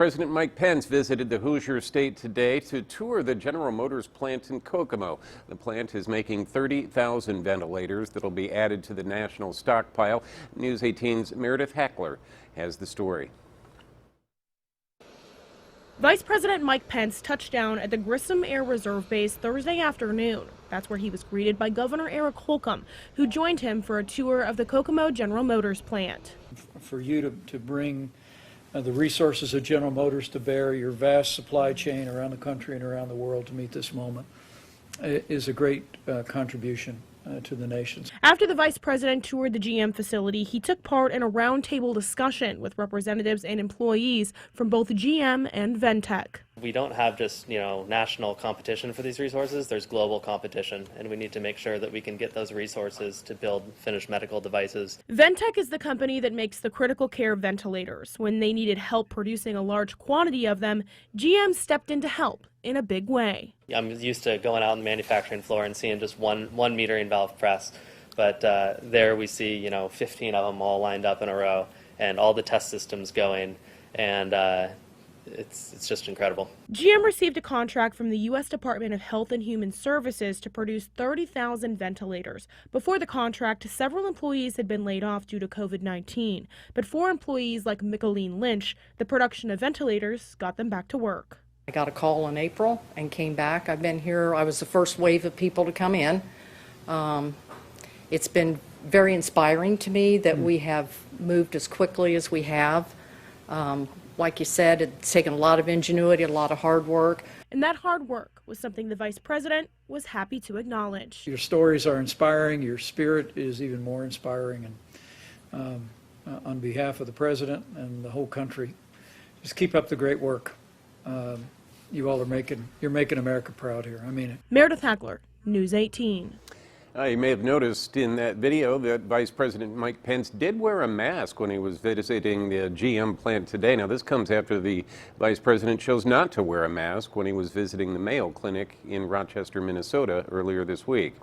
President Mike Pence visited the Hoosier State today to tour the General Motors Plant in Kokomo. The plant is making 30,000 ventilators that will be added to the national stockpile. News 18's Meredith Hackler has the story. Vice President Mike Pence touched down at the Grissom Air Reserve Base Thursday afternoon. That's where he was greeted by Governor Eric Holcomb, who joined him for a tour of the Kokomo General Motors Plant. For you to bring the resources of General Motors to bear, your vast supply chain around the country and around the world to meet this moment is a great contribution to the nation. After the vice president toured the GM facility, he took part in a roundtable discussion with representatives and employees from both GM and Ventec. We don't have just, national competition for these resources. There's global competition, and we need to make sure that we can get those resources to build finished medical devices. Ventec is the company that makes the critical care ventilators. When they needed help producing a large quantity of them, GM stepped in to help in a big way. I'm used to going out on the manufacturing floor and seeing just one metering valve press, but there we see 15 of them all lined up in a row and all the test systems going, and it's just incredible. GM received a contract from the U.S. Department of Health and Human Services to produce 30,000 ventilators. Before the contract, several employees had been laid off due to COVID-19. But for employees like Micheline Lynch, the production of ventilators got them back to work. I got a call in April and came back. I've been here. I was the first wave of people to come in. It's been very inspiring to me that we have moved as quickly as we have. Like you said, it's taken a lot of ingenuity, a lot of hard work. And that hard work was something the vice president was happy to acknowledge. Your stories are inspiring. Your spirit is even more inspiring. And on behalf of the president and the whole country, just keep up the great work. You all you're making America proud here. I mean it. Meredith Hackler, News 18. You may have noticed in that video that Vice President Mike Pence did wear a mask when he was visiting the GM plant today. Now, this comes after the Vice President chose not to wear a mask when he was visiting the Mayo Clinic in Rochester, Minnesota earlier this week.